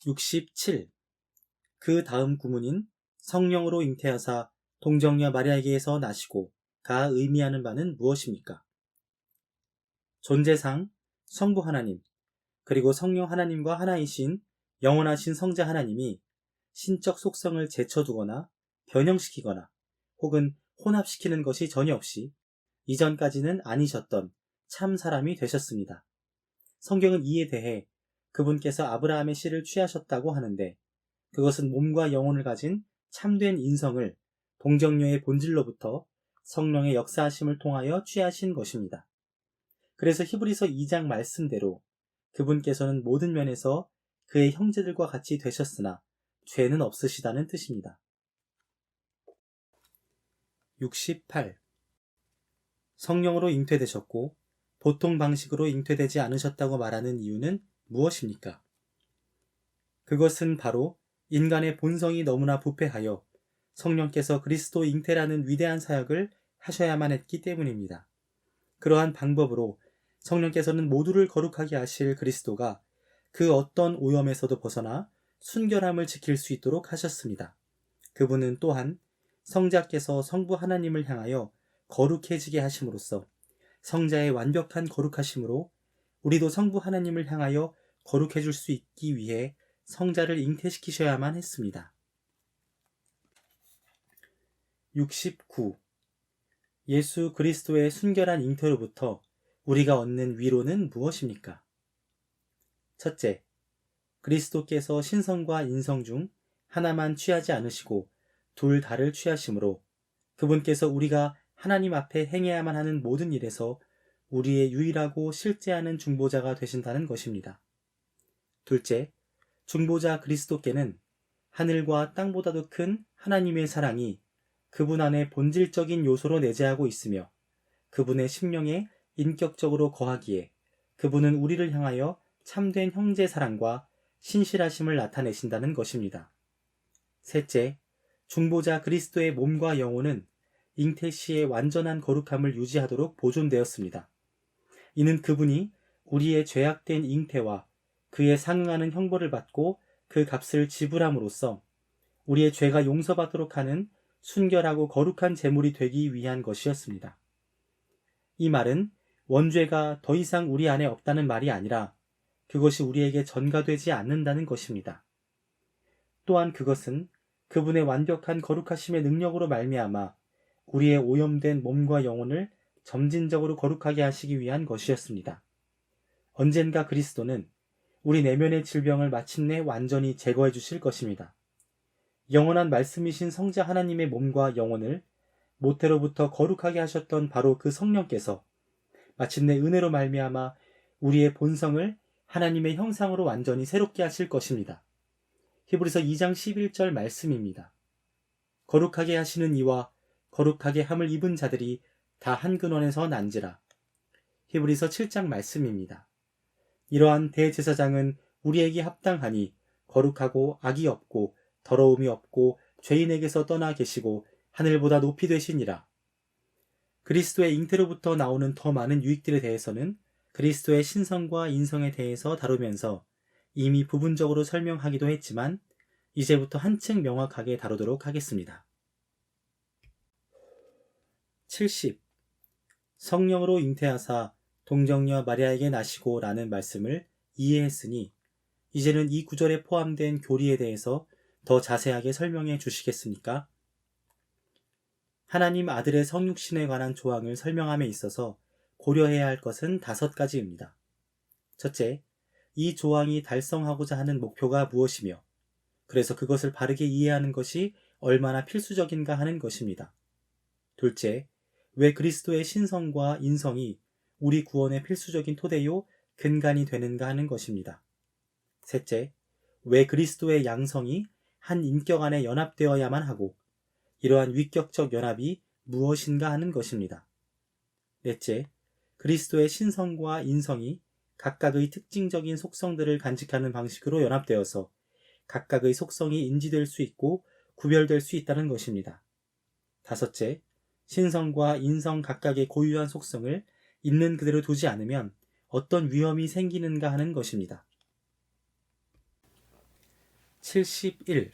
67. 그 다음 구문인 성령으로 잉태하사 동정녀 마리아에게서 나시고 가 의미하는 바는 무엇입니까? 존재상 성부 하나님, 그리고 성령 하나님과 하나이신 영원하신 성자 하나님이 신적 속성을 제쳐두거나 변형시키거나 혹은 혼합시키는 것이 전혀 없이 이전까지는 아니셨던 참 사람이 되셨습니다. 성경은 이에 대해 그분께서 아브라함의 씨를 취하셨다고 하는데, 그것은 몸과 영혼을 가진 참된 인성을 동정녀의 본질로부터 성령의 역사하심을 통하여 취하신 것입니다. 그래서 히브리서 2장 말씀대로 그분께서는 모든 면에서 그의 형제들과 같이 되셨으나 죄는 없으시다는 뜻입니다. 68. 성령으로 잉태되셨고 보통 방식으로 잉태되지 않으셨다고 말하는 이유는 무엇입니까? 그것은 바로 인간의 본성이 너무나 부패하여 성령께서 그리스도 잉태라는 위대한 사역을 하셔야만 했기 때문입니다. 그러한 방법으로 성령께서는 모두를 거룩하게 하실 그리스도가 그 어떤 오염에서도 벗어나 순결함을 지킬 수 있도록 하셨습니다. 그분은 또한 성자께서 성부 하나님을 향하여 거룩해지게 하심으로써 성자의 완벽한 거룩하심으로 우리도 성부 하나님을 향하여 거룩해질 수 있기 위해 성자를 잉태시키셔야만 했습니다. 69. 예수 그리스도의 순결한 잉태로부터 우리가 얻는 위로는 무엇입니까? 첫째, 그리스도께서 신성과 인성 중 하나만 취하지 않으시고 둘 다를 취하심으로 그분께서 우리가 하나님 앞에 행해야만 하는 모든 일에서 우리의 유일하고 실제하는 중보자가 되신다는 것입니다. 둘째, 중보자 그리스도께는 하늘과 땅보다도 큰 하나님의 사랑이 그분 안에 본질적인 요소로 내재하고 있으며 그분의 심령에 인격적으로 거하기에 그분은 우리를 향하여 참된 형제 사랑과 신실하심을 나타내신다는 것입니다. 셋째, 중보자 그리스도의 몸과 영혼은 잉태 시의 완전한 거룩함을 유지하도록 보존되었습니다. 이는 그분이 우리의 죄악된 잉태와 그에 상응하는 형벌을 받고 그 값을 지불함으로써 우리의 죄가 용서받도록 하는 순결하고 거룩한 제물이 되기 위한 것이었습니다. 이 말은 원죄가 더 이상 우리 안에 없다는 말이 아니라 그것이 우리에게 전가되지 않는다는 것입니다. 또한 그것은 그분의 완벽한 거룩하심의 능력으로 말미암아 우리의 오염된 몸과 영혼을 점진적으로 거룩하게 하시기 위한 것이었습니다. 언젠가 그리스도는 우리 내면의 질병을 마침내 완전히 제거해 주실 것입니다. 영원한 말씀이신 성자 하나님의 몸과 영혼을 모태로부터 거룩하게 하셨던 바로 그 성령께서 마침내 은혜로 말미암아 우리의 본성을 하나님의 형상으로 완전히 새롭게 하실 것입니다. 히브리서 2장 11절 말씀입니다. 거룩하게 하시는 이와 거룩하게 함을 입은 자들이 다 한 근원에서 난지라. 히브리서 7장 말씀입니다. 이러한 대제사장은 우리에게 합당하니 거룩하고 악이 없고 더러움이 없고 죄인에게서 떠나 계시고 하늘보다 높이 되시니라. 그리스도의 잉태로부터 나오는 더 많은 유익들에 대해서는 그리스도의 신성과 인성에 대해서 다루면서 이미 부분적으로 설명하기도 했지만 이제부터 한층 명확하게 다루도록 하겠습니다. 70. 성령으로 잉태하사 동정녀 마리아에게 나시고 라는 말씀을 이해했으니 이제는 이 구절에 포함된 교리에 대해서 더 자세하게 설명해 주시겠습니까? 하나님 아들의 성육신에 관한 조항을 설명함에 있어서 고려해야 할 것은 5가지입니다. 첫째, 이 조항이 달성하고자 하는 목표가 무엇이며 그래서 그것을 바르게 이해하는 것이 얼마나 필수적인가 하는 것입니다. 둘째, 왜 그리스도의 신성과 인성이 우리 구원의 필수적인 토대요 근간이 되는가 하는 것입니다. 셋째, 왜 그리스도의 양성이 한 인격 안에 연합되어야만 하고 이러한 위격적 연합이 무엇인가 하는 것입니다. 넷째, 그리스도의 신성과 인성이 각각의 특징적인 속성들을 간직하는 방식으로 연합되어서 각각의 속성이 인지될 수 있고 구별될 수 있다는 것입니다. 다섯째, 신성과 인성 각각의 고유한 속성을 있는 그대로 두지 않으면 어떤 위험이 생기는가 하는 것입니다. 71.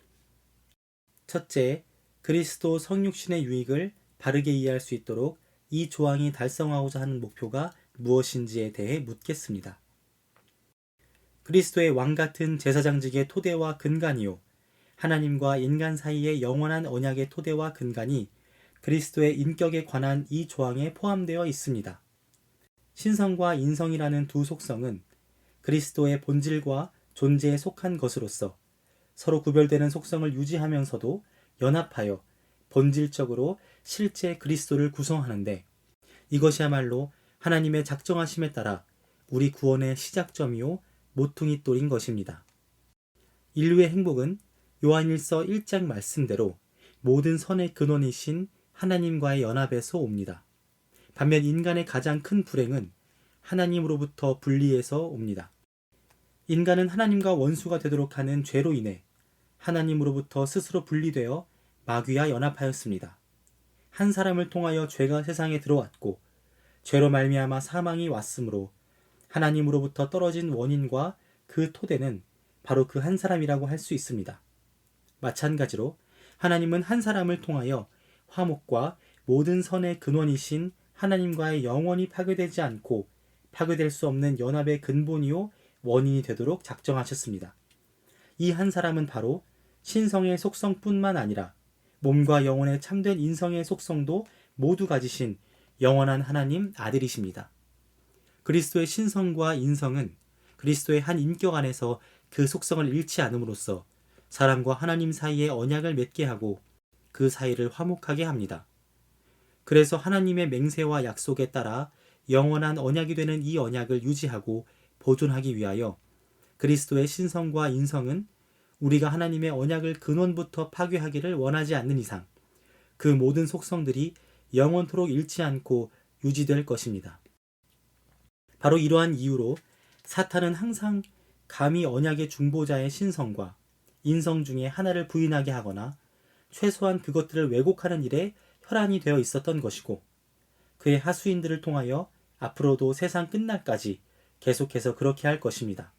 첫째, 그리스도 성육신의 유익을 바르게 이해할 수 있도록 이 조항이 달성하고자 하는 목표가 무엇인지에 대해 묻겠습니다. 그리스도의 왕같은 제사장직의 토대와 근간이요, 하나님과 인간 사이의 영원한 언약의 토대와 근간이 그리스도의 인격에 관한 이 조항에 포함되어 있습니다. 신성과 인성이라는 두 속성은 그리스도의 본질과 존재에 속한 것으로서 서로 구별되는 속성을 유지하면서도 연합하여 본질적으로 실제 그리스도를 구성하는데, 이것이야말로 하나님의 작정하심에 따라 우리 구원의 시작점이요 모퉁이돌인 것입니다. 인류의 행복은 요한일서 1장 말씀대로 모든 선의 근원이신 하나님과의 연합에서 옵니다. 반면 인간의 가장 큰 불행은 하나님으로부터 분리해서 옵니다. 인간은 하나님과 원수가 되도록 하는 죄로 인해 하나님으로부터 스스로 분리되어 마귀와 연합하였습니다. 한 사람을 통하여 죄가 세상에 들어왔고 죄로 말미암아 사망이 왔으므로 하나님으로부터 떨어진 원인과 그 토대는 바로 그 한 사람이라고 할 수 있습니다. 마찬가지로 하나님은 한 사람을 통하여 화목과 모든 선의 근원이신 하나님과의 영원히 파괴되지 않고 파괴될 수 없는 연합의 근본이요 원인이 되도록 작정하셨습니다. 이 한 사람은 바로 신성의 속성뿐만 아니라 몸과 영혼의 참된 인성의 속성도 모두 가지신 영원한 하나님 아들이십니다. 그리스도의 신성과 인성은 그리스도의 한 인격 안에서 그 속성을 잃지 않음으로써 사람과 하나님 사이에 언약을 맺게 하고 그 사이를 화목하게 합니다. 그래서 하나님의 맹세와 약속에 따라 영원한 언약이 되는 이 언약을 유지하고 보존하기 위하여 그리스도의 신성과 인성은 우리가 하나님의 언약을 근원부터 파괴하기를 원하지 않는 이상 그 모든 속성들이 영원토록 잃지 않고 유지될 것입니다. 바로 이러한 이유로 사탄은 항상 감히 언약의 중보자의 신성과 인성 중에 하나를 부인하게 하거나 최소한 그것들을 왜곡하는 일에 혈안이 되어 있었던 것이고, 그의 하수인들을 통하여 앞으로도 세상 끝날까지 계속해서 그렇게 할 것입니다.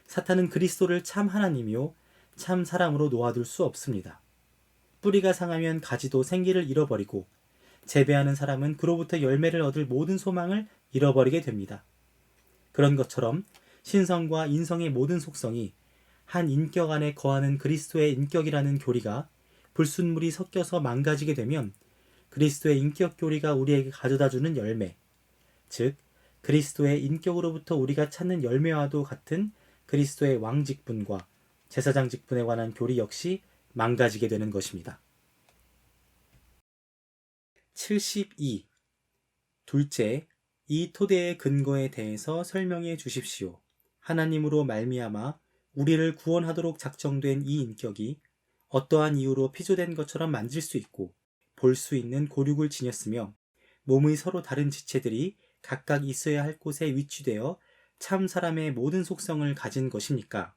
사탄은 그리스도를 참 하나님이요 참 사람으로 놓아둘 수 없습니다. 뿌리가 상하면 가지도 생기를 잃어버리고 재배하는 사람은 그로부터 열매를 얻을 모든 소망을 잃어버리게 됩니다. 그런 것처럼 신성과 인성의 모든 속성이 한 인격 안에 거하는 그리스도의 인격이라는 교리가 불순물이 섞여서 망가지게 되면 그리스도의 인격 교리가 우리에게 가져다주는 열매, 즉 그리스도의 인격으로부터 우리가 찾는 열매와도 같은 그리스도의 왕직분과 제사장 직분에 관한 교리 역시 망가지게 되는 것입니다. 72. 둘째, 이 토대의 근거에 대해서 설명해 주십시오. 하나님으로 말미암아 우리를 구원하도록 작정된 이 인격이 어떠한 이유로 피조된 것처럼 만질 수 있고 볼 수 있는 고륙을 지녔으며 몸의 서로 다른 지체들이 각각 있어야 할 곳에 위치되어 참 사람의 모든 속성을 가진 것입니까?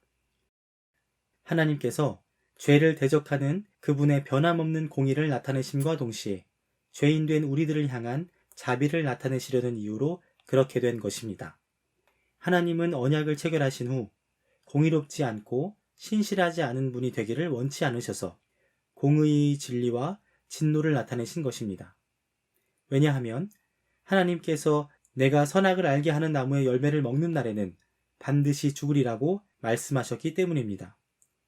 하나님께서 죄를 대적하는 그분의 변함없는 공의를 나타내심과 동시에 죄인된 우리들을 향한 자비를 나타내시려는 이유로 그렇게 된 것입니다. 하나님은 언약을 체결하신 후 공의롭지 않고 신실하지 않은 분이 되기를 원치 않으셔서 공의의 진리와 진노를 나타내신 것입니다. 왜냐하면 하나님께서 내가 선악을 알게 하는 나무의 열매를 먹는 날에는 반드시 죽으리라고 말씀하셨기 때문입니다.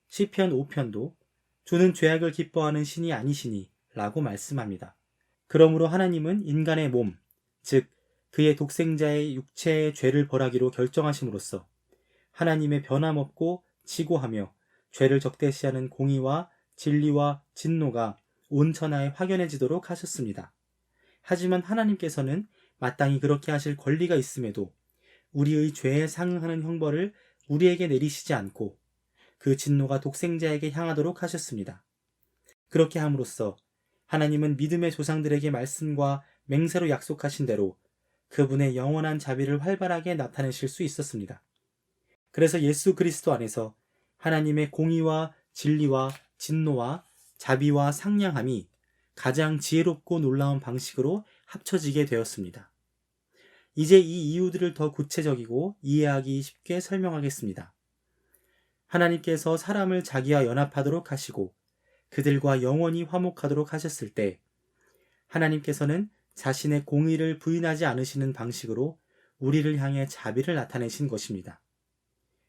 시편 5편도 주는 죄악을 기뻐하는 신이 아니시니 라고 말씀합니다. 그러므로 하나님은 인간의 몸, 즉 그의 독생자의 육체의 죄를 벌하기로 결정하심으로써 하나님의 변함없고 지고하며 죄를 적대시하는 공의와 진리와 진노가 온 천하에 확연해지도록 하셨습니다. 하지만 하나님께서는 마땅히 그렇게 하실 권리가 있음에도 우리의 죄에 상응하는 형벌을 우리에게 내리시지 않고 그 진노가 독생자에게 향하도록 하셨습니다. 그렇게 함으로써 하나님은 믿음의 조상들에게 말씀과 맹세로 약속하신 대로 그분의 영원한 자비를 활발하게 나타내실 수 있었습니다. 그래서 예수 그리스도 안에서 하나님의 공의와 진리와 진노와 자비와 상냥함이 가장 지혜롭고 놀라운 방식으로 합쳐지게 되었습니다. 이제 이 이유들을 더 구체적이고 이해하기 쉽게 설명하겠습니다. 하나님께서 사람을 자기와 연합하도록 하시고 그들과 영원히 화목하도록 하셨을 때 하나님께서는 자신의 공의를 부인하지 않으시는 방식으로 우리를 향해 자비를 나타내신 것입니다.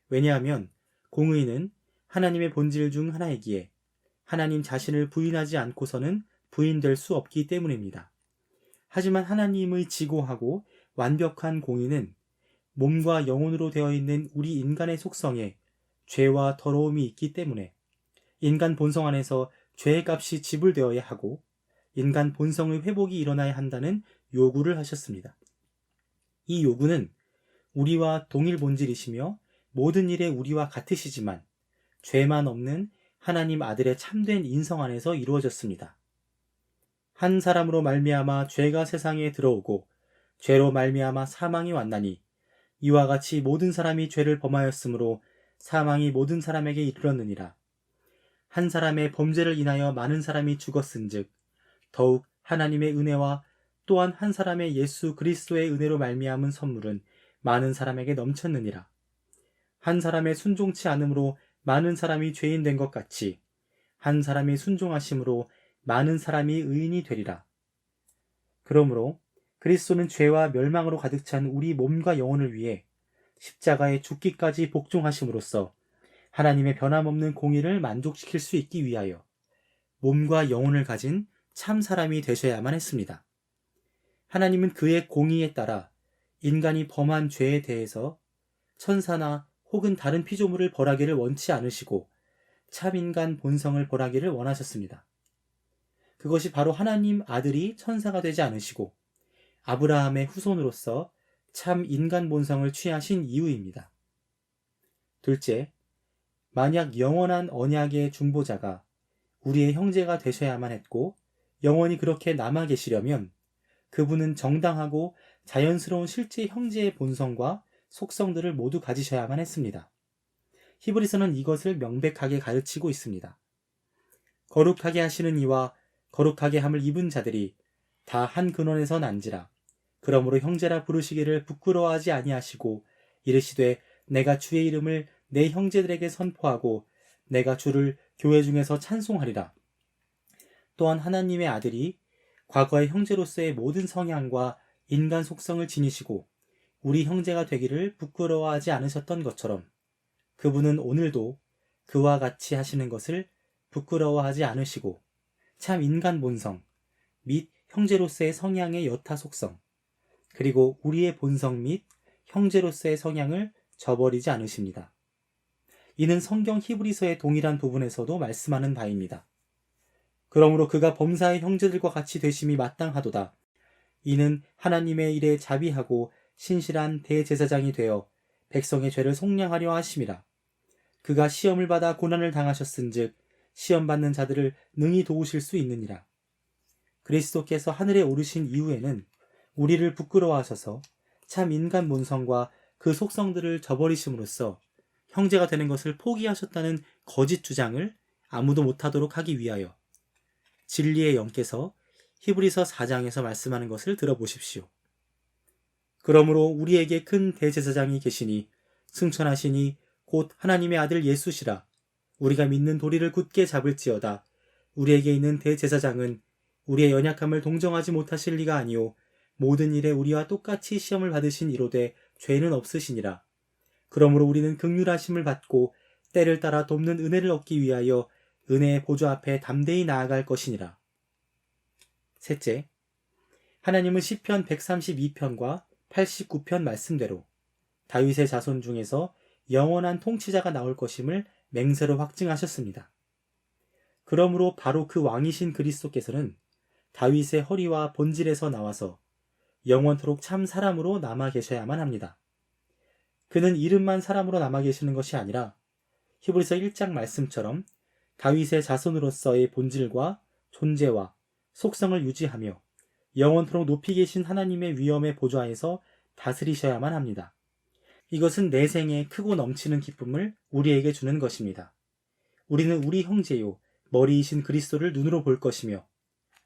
왜냐하면 공의는 하나님의 본질 중 하나이기에 하나님 자신을 부인하지 않고서는 부인될 수 없기 때문입니다. 하지만 하나님의 지고하고 완벽한 공의는 몸과 영혼으로 되어 있는 우리 인간의 속성에 죄와 더러움이 있기 때문에 인간 본성 안에서 죄의 값이 지불되어야 하고 인간 본성의 회복이 일어나야 한다는 요구를 하셨습니다. 이 요구는 우리와 동일 본질이시며 모든 일에 우리와 같으시지만 죄만 없는 하나님 아들의 참된 인성 안에서 이루어졌습니다. 한 사람으로 말미암아 죄가 세상에 들어오고 죄로 말미암아 사망이 왔나니 이와 같이 모든 사람이 죄를 범하였으므로 사망이 모든 사람에게 이르렀느니라. 한 사람의 범죄를 인하여 많은 사람이 죽었은즉 더욱 하나님의 은혜와 또한 한 사람의 예수 그리스도의 은혜로 말미암은 선물은 많은 사람에게 넘쳤느니라. 한 사람의 순종치 않음으로 많은 사람이 죄인 된 것 같이 한 사람이 순종하심으로 많은 사람이 의인이 되리라. 그러므로 그리스도는 죄와 멸망으로 가득 찬 우리 몸과 영혼을 위해 십자가에 죽기까지 복종하심으로써 하나님의 변함없는 공의를 만족시킬 수 있기 위하여 몸과 영혼을 가진 참 사람이 되셔야만 했습니다. 하나님은 그의 공의에 따라 인간이 범한 죄에 대해서 천사나 혹은 다른 피조물을 벌하기를 원치 않으시고 참 인간 본성을 벌하기를 원하셨습니다. 그것이 바로 하나님 아들이 천사가 되지 않으시고 아브라함의 후손으로서 참 인간 본성을 취하신 이유입니다. 둘째, 만약 영원한 언약의 중보자가 우리의 형제가 되셔야만 했고 영원히 그렇게 남아 계시려면 그분은 정당하고 자연스러운 실제 형제의 본성과 속성들을 모두 가지셔야만 했습니다. 히브리서는 이것을 명백하게 가르치고 있습니다. 거룩하게 하시는 이와 거룩하게 함을 입은 자들이 다 한 근원에서 난지라. 그러므로 형제라 부르시기를 부끄러워하지 아니하시고 이르시되 내가 주의 이름을 내 형제들에게 선포하고 내가 주를 교회 중에서 찬송하리라. 또한 하나님의 아들이 과거의 형제로서의 모든 성향과 인간 속성을 지니시고 우리 형제가 되기를 부끄러워하지 않으셨던 것처럼 그분은 오늘도 그와 같이 하시는 것을 부끄러워하지 않으시고 참 인간 본성 및 형제로서의 성향의 여타 속성 그리고 우리의 본성 및 형제로서의 성향을 저버리지 않으십니다. 이는 성경 히브리서의 동일한 부분에서도 말씀하는 바입니다. 그러므로 그가 범사의 형제들과 같이 되심이 마땅하도다. 이는 하나님의 일에 자비하고 신실한 대제사장이 되어 백성의 죄를 속량하려 하심이라. 그가 시험을 받아 고난을 당하셨은즉 시험받는 자들을 능히 도우실 수 있느니라. 그리스도께서 하늘에 오르신 이후에는 우리를 부끄러워하셔서 참 인간 본성과 그 속성들을 저버리심으로써 형제가 되는 것을 포기하셨다는 거짓 주장을 아무도 못하도록 하기 위하여 진리의 영께서 히브리서 4장에서 말씀하는 것을 들어보십시오. 그러므로 우리에게 큰 대제사장이 계시니 승천하시니 곧 하나님의 아들 예수시라. 우리가 믿는 도리를 굳게 잡을지어다. 우리에게 있는 대제사장은 우리의 연약함을 동정하지 못하실 리가 아니오 모든 일에 우리와 똑같이 시험을 받으신 이로되 죄는 없으시니라. 그러므로 우리는 긍휼하심을 받고 때를 따라 돕는 은혜를 얻기 위하여 은혜의 보좌 앞에 담대히 나아갈 것이니라. 셋째, 하나님은 시편 132편과 89편 말씀대로 다윗의 자손 중에서 영원한 통치자가 나올 것임을 맹세로 확증하셨습니다. 그러므로 바로 그 왕이신 그리스도께서는 다윗의 허리와 본질에서 나와서 영원토록 참 사람으로 남아 계셔야만 합니다. 그는 이름만 사람으로 남아 계시는 것이 아니라 히브리서 1장 말씀처럼 다윗의 자손으로서의 본질과 존재와 속성을 유지하며 영원토록 높이 계신 하나님의 위엄의 보좌에서 다스리셔야만 합니다. 이것은 내 생에 크고 넘치는 기쁨을 우리에게 주는 것입니다. 우리는 우리 형제요 머리이신 그리스도를 눈으로 볼 것이며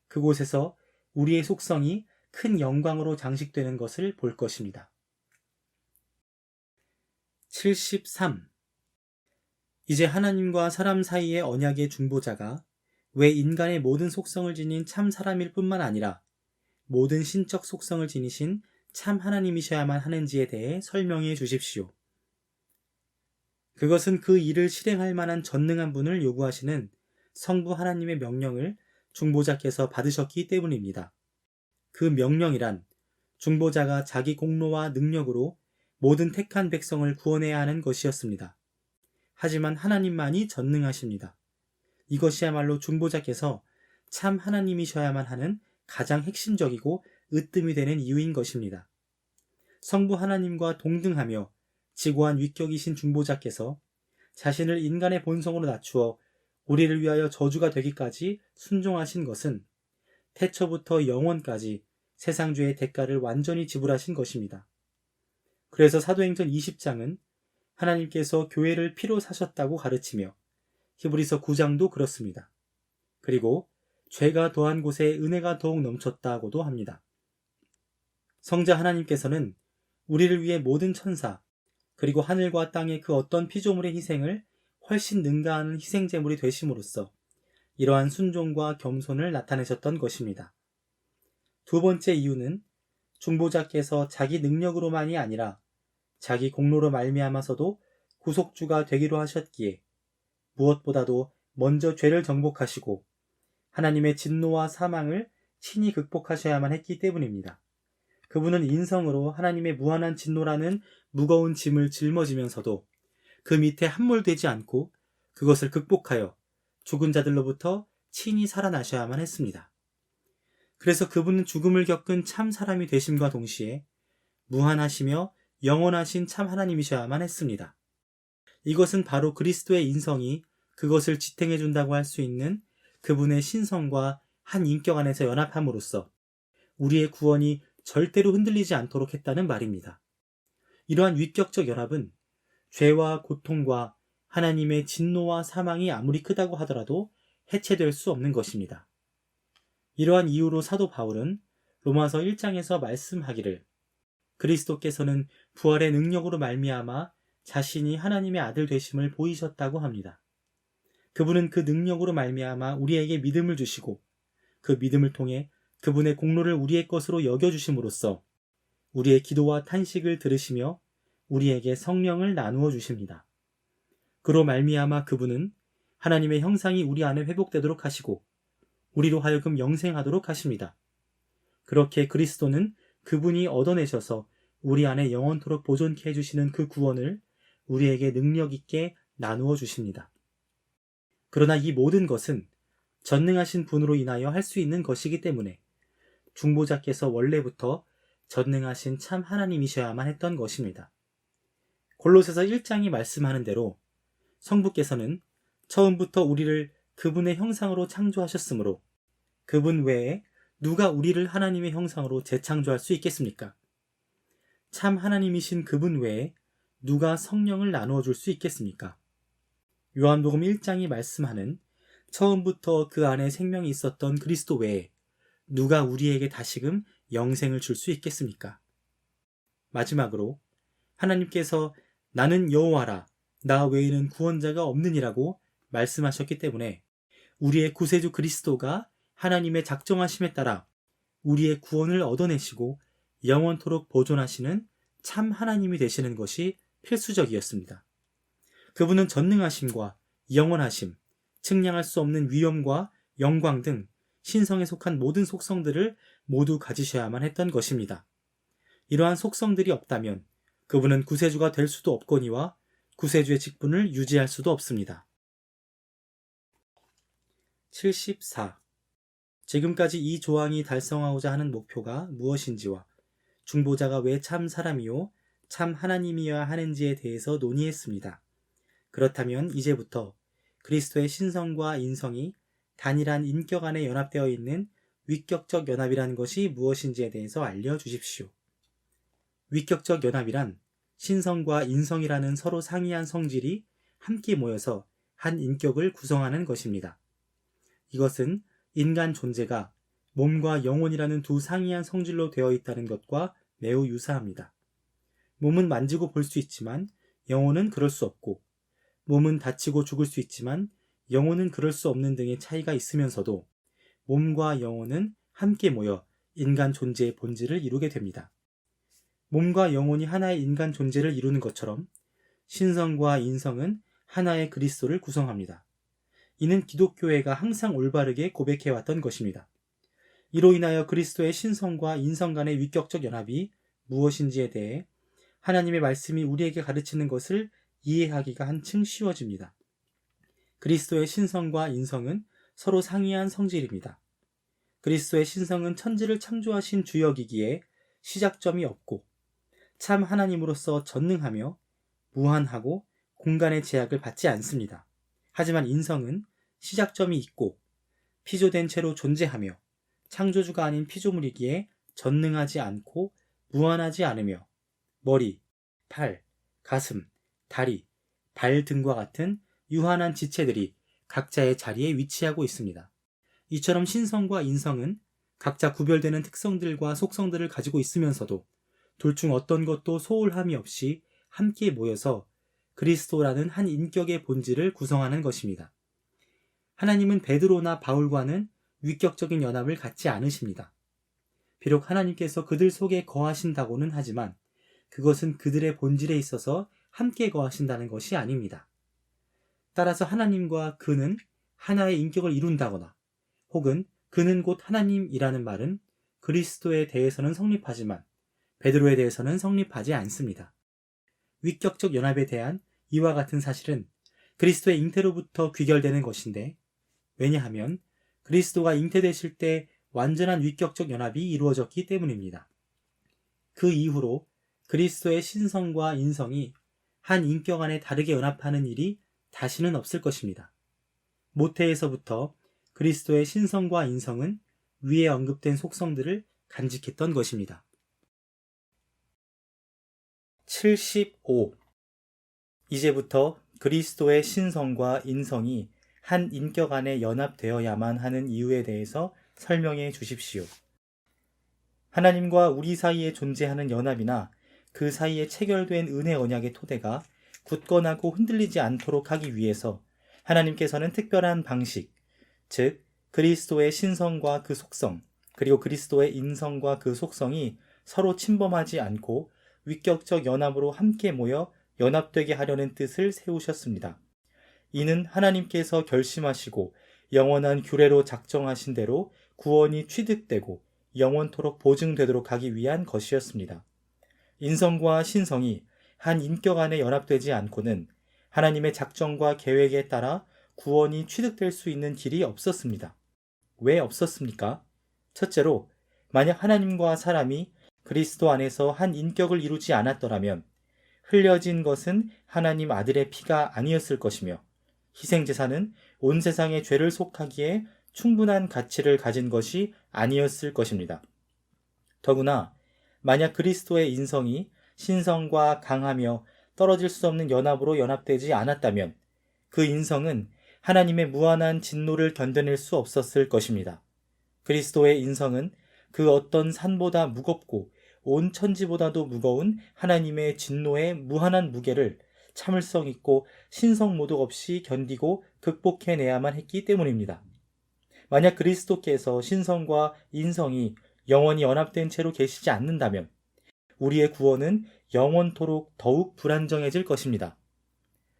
그곳에서 우리의 속성이 큰 영광으로 장식되는 것을 볼 것입니다. 73. 이제 하나님과 사람 사이의 언약의 중보자가 왜 인간의 모든 속성을 지닌 참 사람일 뿐만 아니라 모든 신적 속성을 지니신 참 하나님이셔야만 하는지에 대해 설명해 주십시오. 그것은 그 일을 실행할 만한 전능한 분을 요구하시는 성부 하나님의 명령을 중보자께서 받으셨기 때문입니다. 그 명령이란 중보자가 자기 공로와 능력으로 모든 택한 백성을 구원해야 하는 것이었습니다. 하지만 하나님만이 전능하십니다. 이것이야말로 중보자께서 참 하나님이셔야만 하는 가장 핵심적이고 으뜸이 되는 이유인 것입니다. 성부 하나님과 동등하며 지고한 위격이신 중보자께서 자신을 인간의 본성으로 낮추어 우리를 위하여 저주가 되기까지 순종하신 것은 태초부터 영원까지 세상죄의 대가를 완전히 지불하신 것입니다. 그래서 사도행전 20장은 하나님께서 교회를 피로 사셨다고 가르치며 히브리서 9장도 그렇습니다. 그리고 죄가 더한 곳에 은혜가 더욱 넘쳤다고도 합니다. 성자 하나님께서는 우리를 위해 모든 천사 그리고 하늘과 땅의 그 어떤 피조물의 희생을 훨씬 능가하는 희생제물이 되심으로써 이러한 순종과 겸손을 나타내셨던 것입니다. 두 번째 이유는 중보자께서 자기 능력으로만이 아니라 자기 공로로 말미암아서도 구속주가 되기로 하셨기에 무엇보다도 먼저 죄를 정복하시고 하나님의 진노와 사망을 친히 극복하셔야만 했기 때문입니다. 그분은 인성으로 하나님의 무한한 진노라는 무거운 짐을 짊어지면서도 그 밑에 함몰되지 않고 그것을 극복하여 죽은 자들로부터 친히 살아나셔야만 했습니다. 그래서 그분은 죽음을 겪은 참 사람이 되심과 동시에 무한하시며 영원하신 참 하나님이셔야만 했습니다. 이것은 바로 그리스도의 인성이 그것을 지탱해 준다고 할 수 있는 그분의 신성과 한 인격 안에서 연합함으로써 우리의 구원이 절대로 흔들리지 않도록 했다는 말입니다. 이러한 위격적 연합은 죄와 고통과 하나님의 진노와 사망이 아무리 크다고 하더라도 해체될 수 없는 것입니다. 이러한 이유로 사도 바울은 로마서 1장에서 말씀하기를 그리스도께서는 부활의 능력으로 말미암아 자신이 하나님의 아들 되심을 보이셨다고 합니다. 그분은 그 능력으로 말미암아 우리에게 믿음을 주시고 그 믿음을 통해 그분의 공로를 우리의 것으로 여겨주심으로써 우리의 기도와 탄식을 들으시며 우리에게 성령을 나누어 주십니다. 그로 말미암아 그분은 하나님의 형상이 우리 안에 회복되도록 하시고 우리로 하여금 영생하도록 하십니다. 그렇게 그리스도는 그분이 얻어내셔서 우리 안에 영원토록 보존케 해주시는 그 구원을 우리에게 능력 있게 나누어 주십니다. 그러나 이 모든 것은 전능하신 분으로 인하여 할 수 있는 것이기 때문에 중보자께서 원래부터 전능하신 참 하나님이셔야만 했던 것입니다. 골로새서 1장이 말씀하는 대로 성부께서는 처음부터 우리를 그분의 형상으로 창조하셨으므로 그분 외에 누가 우리를 하나님의 형상으로 재창조할 수 있겠습니까? 참 하나님이신 그분 외에 누가 성령을 나누어 줄 수 있겠습니까? 요한복음 1장이 말씀하는 처음부터 그 안에 생명이 있었던 그리스도 외에 누가 우리에게 다시금 영생을 줄 수 있겠습니까? 마지막으로 하나님께서 나는 여호와라 나 외에는 구원자가 없느니라고 말씀하셨기 때문에 우리의 구세주 그리스도가 하나님의 작정하심에 따라 우리의 구원을 얻어내시고 영원토록 보존하시는 참 하나님이 되시는 것이 필수적이었습니다. 그분은 전능하심과 영원하심, 측량할 수 없는 위엄과 영광 등 신성에 속한 모든 속성들을 모두 가지셔야만 했던 것입니다. 이러한 속성들이 없다면 그분은 구세주가 될 수도 없거니와 구세주의 직분을 유지할 수도 없습니다. 74. 지금까지 이 조항이 달성하고자 하는 목표가 무엇인지와 중보자가 왜 참 사람이요 참 하나님이어야 하는지에 대해서 논의했습니다. 그렇다면 이제부터 그리스도의 신성과 인성이 단일한 인격 안에 연합되어 있는 위격적 연합이란 것이 무엇인지에 대해서 알려주십시오. 위격적 연합이란 신성과 인성이라는 서로 상이한 성질이 함께 모여서 한 인격을 구성하는 것입니다. 이것은 인간 존재가 몸과 영혼이라는 두 상이한 성질로 되어 있다는 것과 매우 유사합니다. 몸은 만지고 볼 수 있지만 영혼은 그럴 수 없고 몸은 다치고 죽을 수 있지만 영혼은 그럴 수 없는 등의 차이가 있으면서도 몸과 영혼은 함께 모여 인간 존재의 본질을 이루게 됩니다. 몸과 영혼이 하나의 인간 존재를 이루는 것처럼 신성과 인성은 하나의 그리스도를 구성합니다. 이는 기독교회가 항상 올바르게 고백해왔던 것입니다. 이로 인하여 그리스도의 신성과 인성 간의 위격적 연합이 무엇인지에 대해 하나님의 말씀이 우리에게 가르치는 것을 이해하기가 한층 쉬워집니다. 그리스도의 신성과 인성은 서로 상이한 성질입니다. 그리스도의 신성은 천지를 창조하신 주역이기에 시작점이 없고 참 하나님으로서 전능하며 무한하고 공간의 제약을 받지 않습니다. 하지만 인성은 시작점이 있고 피조된 채로 존재하며 창조주가 아닌 피조물이기에 전능하지 않고 무한하지 않으며 머리, 팔, 가슴, 다리, 발 등과 같은 유한한 지체들이 각자의 자리에 위치하고 있습니다. 이처럼 신성과 인성은 각자 구별되는 특성들과 속성들을 가지고 있으면서도 둘 중 어떤 것도 소홀함이 없이 함께 모여서 그리스도라는 한 인격의 본질을 구성하는 것입니다. 하나님은 베드로나 바울과는 위격적인 연합을 갖지 않으십니다. 비록 하나님께서 그들 속에 거하신다고는 하지만 그것은 그들의 본질에 있어서 함께 거하신다는 것이 아닙니다. 따라서 하나님과 그는 하나의 인격을 이룬다거나 혹은 그는 곧 하나님이라는 말은 그리스도에 대해서는 성립하지만 베드로에 대해서는 성립하지 않습니다. 위격적 연합에 대한 이와 같은 사실은 그리스도의 잉태로부터 귀결되는 것인데, 왜냐하면 그리스도가 잉태되실 때 완전한 위격적 연합이 이루어졌기 때문입니다. 그 이후로 그리스도의 신성과 인성이 한 인격 안에 다르게 연합하는 일이 다시는 없을 것입니다. 모태에서부터 그리스도의 신성과 인성은 위에 언급된 속성들을 간직했던 것입니다. 75. 이제부터 그리스도의 신성과 인성이 한 인격 안에 연합되어야만 하는 이유에 대해서 설명해 주십시오. 하나님과 우리 사이에 존재하는 연합이나 그 사이에 체결된 은혜 언약의 토대가 굳건하고 흔들리지 않도록 하기 위해서 하나님께서는 특별한 방식, 즉 그리스도의 신성과 그 속성, 그리고 그리스도의 인성과 그 속성이 서로 침범하지 않고 위격적 연합으로 함께 모여 연합되게 하려는 뜻을 세우셨습니다. 이는 하나님께서 결심하시고 영원한 규례로 작정하신 대로 구원이 취득되고 영원토록 보증되도록 하기 위한 것이었습니다. 인성과 신성이 한 인격 안에 연합되지 않고는 하나님의 작정과 계획에 따라 구원이 취득될 수 있는 길이 없었습니다. 왜 없었습니까? 첫째로, 만약 하나님과 사람이 그리스도 안에서 한 인격을 이루지 않았더라면 흘려진 것은 하나님 아들의 피가 아니었을 것이며 희생제사는 온 세상의 죄를 속하기에 충분한 가치를 가진 것이 아니었을 것입니다. 더구나 만약 그리스도의 인성이 신성과 강하며 떨어질 수 없는 연합으로 연합되지 않았다면 그 인성은 하나님의 무한한 진노를 견뎌낼 수 없었을 것입니다. 그리스도의 인성은 그 어떤 산보다 무겁고 온 천지보다도 무거운 하나님의 진노의 무한한 무게를 참을성 있고 신성 모독 없이 견디고 극복해내야만 했기 때문입니다. 만약 그리스도께서 신성과 인성이 영원히 연합된 채로 계시지 않는다면 우리의 구원은 영원토록 더욱 불안정해질 것입니다.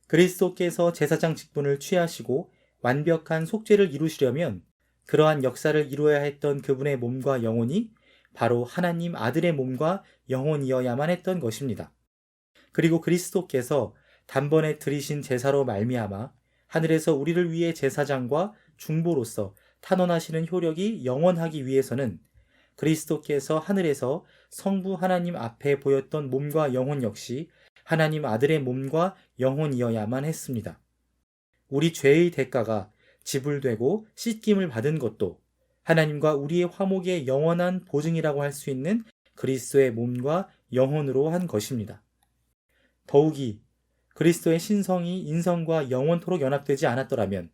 그리스도께서 제사장 직분을 취하시고 완벽한 속죄를 이루시려면 그러한 역사를 이루어야 했던 그분의 몸과 영혼이 바로 하나님 아들의 몸과 영혼이어야만 했던 것입니다. 그리고 그리스도께서 단번에 드리신 제사로 말미암아 하늘에서 우리를 위해 제사장과 중보로서 탄원하시는 효력이 영원하기 위해서는 그리스도께서 하늘에서 성부 하나님 앞에 보였던 몸과 영혼 역시 하나님 아들의 몸과 영혼이어야만 했습니다. 우리 죄의 대가가 지불되고 씻김을 받은 것도 하나님과 우리의 화목의 영원한 보증이라고 할 수 있는 그리스도의 몸과 영혼으로 한 것입니다. 더욱이 그리스도의 신성이 인성과 영원토록 연합되지 않았더라면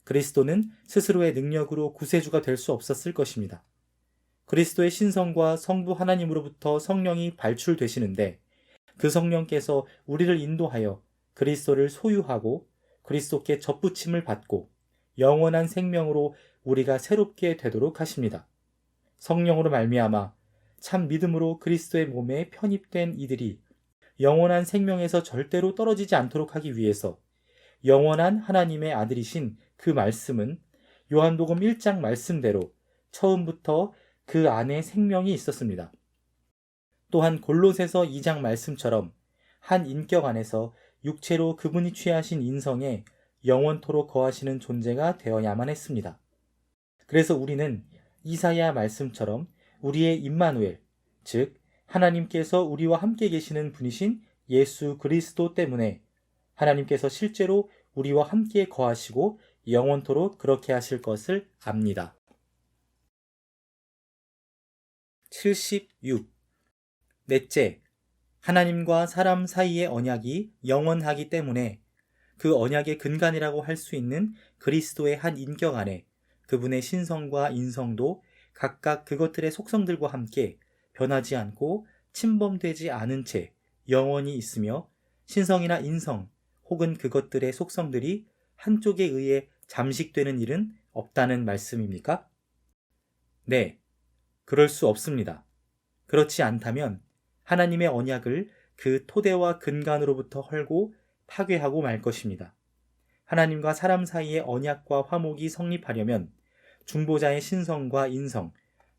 그리스도는 스스로의 능력으로 구세주가 될 수 없었을 것입니다. 그리스도의 신성과 성부 하나님으로부터 성령이 발출되시는데 그 성령께서 우리를 인도하여 그리스도를 소유하고 그리스도께 접붙임을 받고 영원한 생명으로 우리가 새롭게 되도록 하십니다. 성령으로 말미암아 참 믿음으로 그리스도의 몸에 편입된 이들이 영원한 생명에서 절대로 떨어지지 않도록 하기 위해서 영원한 하나님의 아들이신 그 말씀은 요한복음 1장 말씀대로 처음부터 그 안에 생명이 있었습니다. 또한 골로새서 2장 말씀처럼 한 인격 안에서 육체로 그분이 취하신 인성에 영원토록 거하시는 존재가 되어야만 했습니다. 그래서 우리는 이사야 말씀처럼 우리의 임마누엘, 즉 하나님께서 우리와 함께 계시는 분이신 예수 그리스도 때문에 하나님께서 실제로 우리와 함께 거하시고 영원토록 그렇게 하실 것을 압니다. 76. 넷째, 하나님과 사람 사이의 언약이 영원하기 때문에 그 언약의 근간이라고 할 수 있는 그리스도의 한 인격 안에 그분의 신성과 인성도 각각 그것들의 속성들과 함께 변하지 않고 침범되지 않은 채 영원히 있으며 신성이나 인성 혹은 그것들의 속성들이 한쪽에 의해 잠식되는 일은 없다는 말씀입니까? 네, 그럴 수 없습니다. 그렇지 않다면 하나님의 언약을 그 토대와 근간으로부터 헐고 파괴하고 말 것입니다. 하나님과 사람 사이의 언약과 화목이 성립하려면 중보자의 신성과 인성,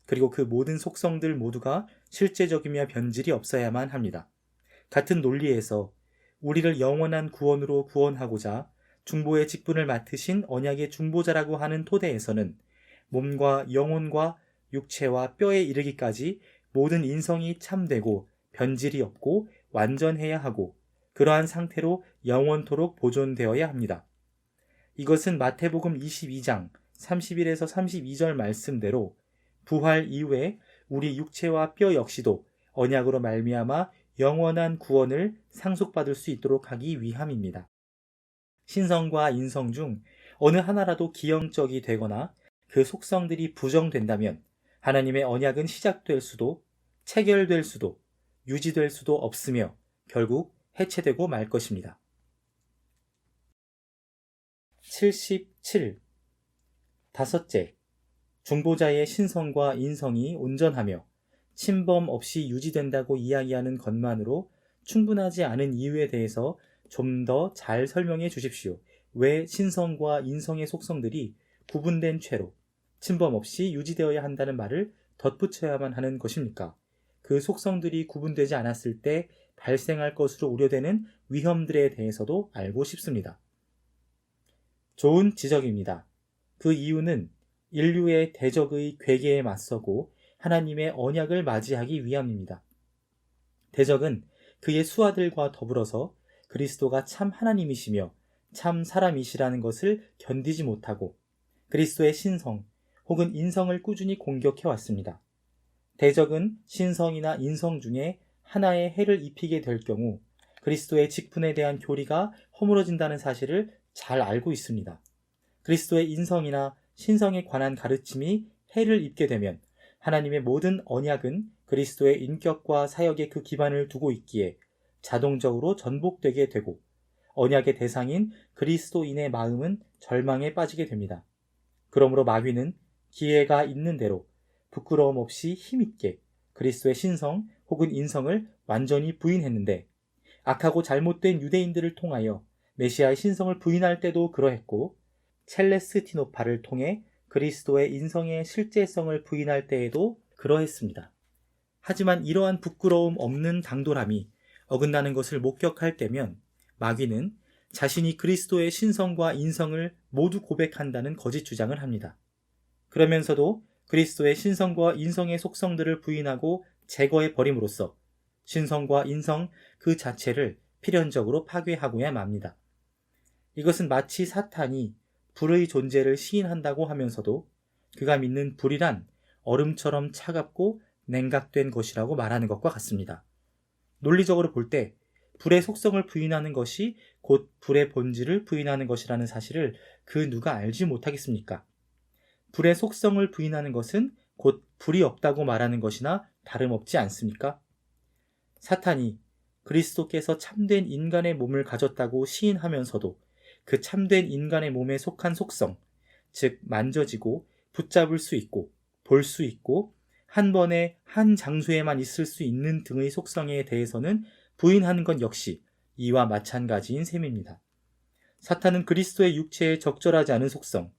그리고 그 모든 속성들 모두가 실제적이며 변질이 없어야만 합니다. 같은 논리에서 우리를 영원한 구원으로 구원하고자 중보의 직분을 맡으신 언약의 중보자라고 하는 토대에서는 몸과 영혼과 육체와 뼈에 이르기까지 모든 인성이 참되고 변질이 없고 완전해야 하고 그러한 상태로 영원토록 보존되어야 합니다. 이것은 마태복음 22장 31에서 32절 말씀대로 부활 이후에 우리 육체와 뼈 역시도 언약으로 말미암아 영원한 구원을 상속받을 수 있도록 하기 위함입니다. 신성과 인성 중 어느 하나라도 기형적이 되거나 그 속성들이 부정된다면 하나님의 언약은 시작될 수도 체결될 수도 유지될 수도 없으며 결국 해체되고 말 것입니다. 77. 다섯째, 중보자의 신성과 인성이 온전하며 침범 없이 유지된다고 이야기하는 것만으로 충분하지 않은 이유에 대해서 좀 더 잘 설명해 주십시오. 왜 신성과 인성의 속성들이 구분된 채로 침범 없이 유지되어야 한다는 말을 덧붙여야만 하는 것입니까? 그 속성들이 구분되지 않았을 때 발생할 것으로 우려되는 위험들에 대해서도 알고 싶습니다. 좋은 지적입니다. 그 이유는 인류의 대적의 괴계에 맞서고 하나님의 언약을 맞이하기 위함입니다. 대적은 그의 수하들과 더불어서 그리스도가 참 하나님이시며 참 사람이시라는 것을 견디지 못하고 그리스도의 신성 혹은 인성을 꾸준히 공격해왔습니다. 대적은 신성이나 인성 중에 하나의 해를 입히게 될 경우 그리스도의 직분에 대한 교리가 허물어진다는 사실을 잘 알고 있습니다. 그리스도의 인성이나 신성에 관한 가르침이 해를 입게 되면 하나님의 모든 언약은 그리스도의 인격과 사역에 그 기반을 두고 있기에 자동적으로 전복되게 되고 언약의 대상인 그리스도인의 마음은 절망에 빠지게 됩니다. 그러므로 마귀는 기회가 있는 대로 부끄러움 없이 힘있게 그리스도의 신성 혹은 인성을 완전히 부인했는데 악하고 잘못된 유대인들을 통하여 메시아의 신성을 부인할 때도 그러했고 첼레스티노파를 통해 그리스도의 인성의 실제성을 부인할 때에도 그러했습니다. 하지만 이러한 부끄러움 없는 당돌함이 어긋나는 것을 목격할 때면 마귀는 자신이 그리스도의 신성과 인성을 모두 고백한다는 거짓 주장을 합니다. 그러면서도 그리스도의 신성과 인성의 속성들을 부인하고 제거해 버림으로써 신성과 인성 그 자체를 필연적으로 파괴하고야 맙니다. 이것은 마치 사탄이 불의 존재를 시인한다고 하면서도 그가 믿는 불이란 얼음처럼 차갑고 냉각된 것이라고 말하는 것과 같습니다. 논리적으로 볼 때 불의 속성을 부인하는 것이 곧 불의 본질을 부인하는 것이라는 사실을 그 누가 알지 못하겠습니까? 불의 속성을 부인하는 것은 곧 불이 없다고 말하는 것이나 다름없지 않습니까? 사탄이 그리스도께서 참된 인간의 몸을 가졌다고 시인하면서도 그 참된 인간의 몸에 속한 속성, 즉 만져지고 붙잡을 수 있고 볼 수 있고 한 번에 한 장소에만 있을 수 있는 등의 속성에 대해서는 부인하는 것 역시 이와 마찬가지인 셈입니다. 사탄은 그리스도의 육체에 적절하지 않은 속성,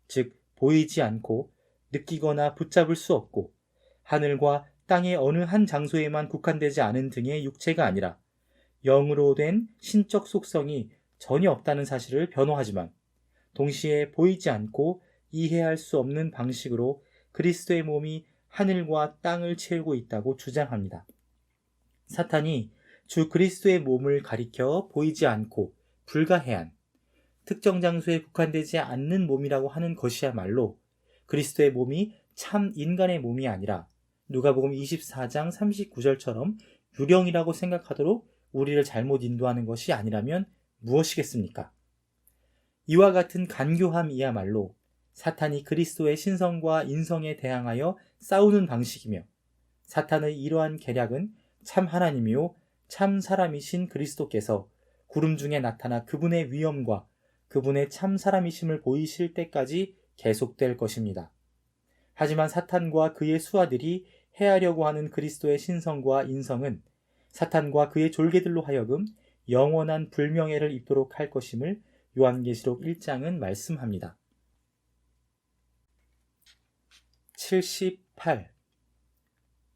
즉 보이지 않고 느끼거나 붙잡을 수 없고 하늘과 땅의 어느 한 장소에만 국한되지 않은 등의 육체가 아니라 영으로 된 신적 속성이 전혀 없다는 사실을 변호하지만 동시에 보이지 않고 이해할 수 없는 방식으로 그리스도의 몸이 하늘과 땅을 채우고 있다고 주장합니다. 사탄이 주 그리스도의 몸을 가리켜 보이지 않고 불가해한 특정 장소에 국한되지 않는 몸이라고 하는 것이야말로 그리스도의 몸이 참 인간의 몸이 아니라 누가복음 24장 39절처럼 유령이라고 생각하도록 우리를 잘못 인도하는 것이 아니라면 무엇이겠습니까? 이와 같은 간교함이야말로 사탄이 그리스도의 신성과 인성에 대항하여 싸우는 방식이며 사탄의 이러한 계략은 참 하나님이요 참 사람이신 그리스도께서 구름 중에 나타나 그분의 위엄과 그분의 참 사람이심을 보이실 때까지 계속될 것입니다. 하지만 사탄과 그의 수하들이 해하려고 하는 그리스도의 신성과 인성은 사탄과 그의 졸개들로 하여금 영원한 불명예를 입도록 할 것임을 요한계시록 1장은 말씀합니다. 78.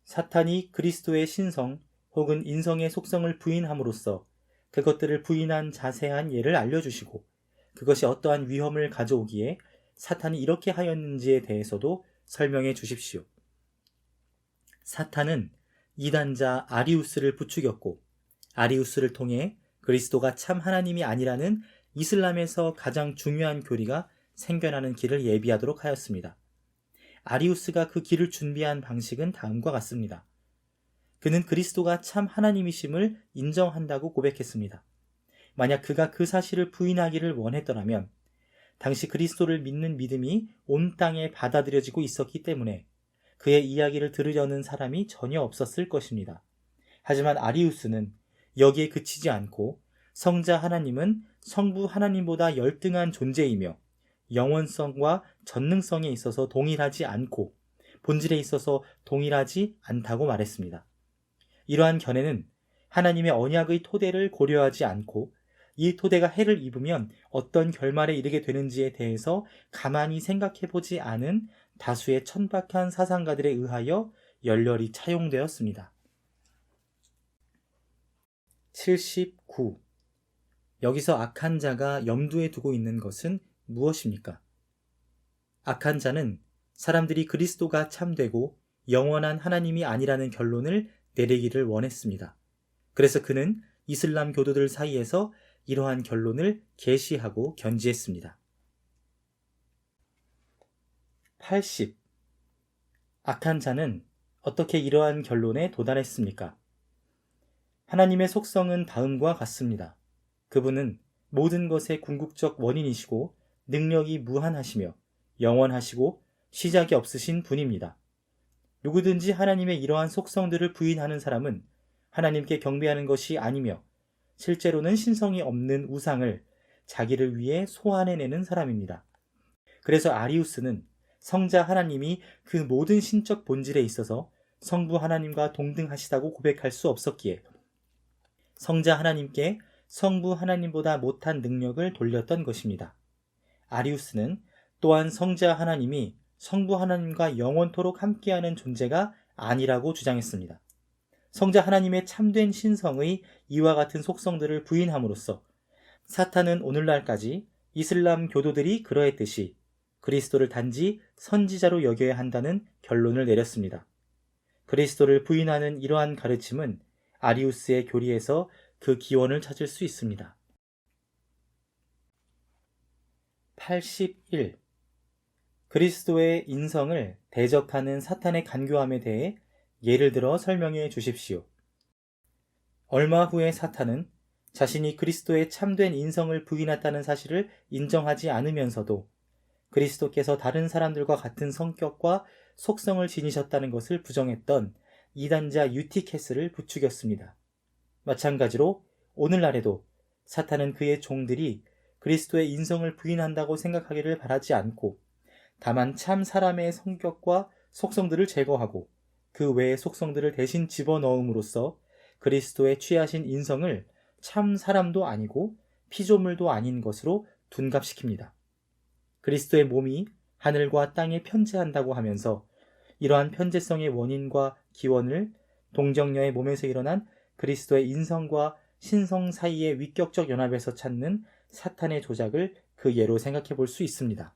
사탄이 그리스도의 신성 혹은 인성의 속성을 부인함으로써 그것들을 부인한 자세한 예를 알려주시고 그것이 어떠한 위험을 가져오기에 사탄이 이렇게 하였는지에 대해서도 설명해 주십시오. 사탄은 이단자 아리우스를 부추겼고 아리우스를 통해 그리스도가 참 하나님이 아니라는 이슬람에서 가장 중요한 교리가 생겨나는 길을 예비하도록 하였습니다. 아리우스가 그 길을 준비한 방식은 다음과 같습니다. 그는 그리스도가 참 하나님이심을 인정한다고 고백했습니다. 만약 그가 그 사실을 부인하기를 원했더라면 당시 그리스도를 믿는 믿음이 온 땅에 받아들여지고 있었기 때문에 그의 이야기를 들으려는 사람이 전혀 없었을 것입니다. 하지만 아리우스는 여기에 그치지 않고 성자 하나님은 성부 하나님보다 열등한 존재이며 영원성과 전능성에 있어서 동일하지 않고 본질에 있어서 동일하지 않다고 말했습니다. 이러한 견해는 하나님의 언약의 토대를 고려하지 않고 이 토대가 해를 입으면 어떤 결말에 이르게 되는지에 대해서 가만히 생각해보지 않은 다수의 천박한 사상가들에 의하여 열렬히 차용되었습니다. 79. 여기서 악한 자가 염두에 두고 있는 것은 무엇입니까? 악한 자는 사람들이 그리스도가 참되고 영원한 하나님이 아니라는 결론을 내리기를 원했습니다. 그래서 그는 이슬람 교도들 사이에서 이러한 결론을 계시하고 견지했습니다. 80. 악한 자는 어떻게 이러한 결론에 도달했습니까? 하나님의 속성은 다음과 같습니다. 그분은 모든 것의 궁극적 원인이시고 능력이 무한하시며 영원하시고 시작이 없으신 분입니다. 누구든지 하나님의 이러한 속성들을 부인하는 사람은 하나님께 경배하는 것이 아니며 실제로는 신성이 없는 우상을 자기를 위해 소환해내는 사람입니다. 그래서 아리우스는 성자 하나님이 그 모든 신적 본질에 있어서 성부 하나님과 동등하시다고 고백할 수 없었기에 성자 하나님께 성부 하나님보다 못한 능력을 돌렸던 것입니다. 아리우스는 또한 성자 하나님이 성부 하나님과 영원토록 함께하는 존재가 아니라고 주장했습니다. 성자 하나님의 참된 신성의 이와 같은 속성들을 부인함으로써 사탄은 오늘날까지 이슬람 교도들이 그러했듯이 그리스도를 단지 선지자로 여겨야 한다는 결론을 내렸습니다. 그리스도를 부인하는 이러한 가르침은 아리우스의 교리에서 그 기원을 찾을 수 있습니다. 81. 그리스도의 인성을 대적하는 사탄의 간교함에 대해 예를 들어 설명해 주십시오. 얼마 후에 사탄은 자신이 그리스도의 참된 인성을 부인했다는 사실을 인정하지 않으면서도 그리스도께서 다른 사람들과 같은 성격과 속성을 지니셨다는 것을 부정했던 이단자 유티케스를 부추겼습니다. 마찬가지로 오늘날에도 사탄은 그의 종들이 그리스도의 인성을 부인한다고 생각하기를 바라지 않고 다만 참 사람의 성격과 속성들을 제거하고 그 외의 속성들을 대신 집어넣음으로써 그리스도의 취하신 인성을 참 사람도 아니고 피조물도 아닌 것으로 둔갑시킵니다. 그리스도의 몸이 하늘과 땅에 편재한다고 하면서 이러한 편재성의 원인과 기원을 동정녀의 몸에서 일어난 그리스도의 인성과 신성 사이의 위격적 연합에서 찾는 사탄의 조작을 그 예로 생각해 볼 수 있습니다.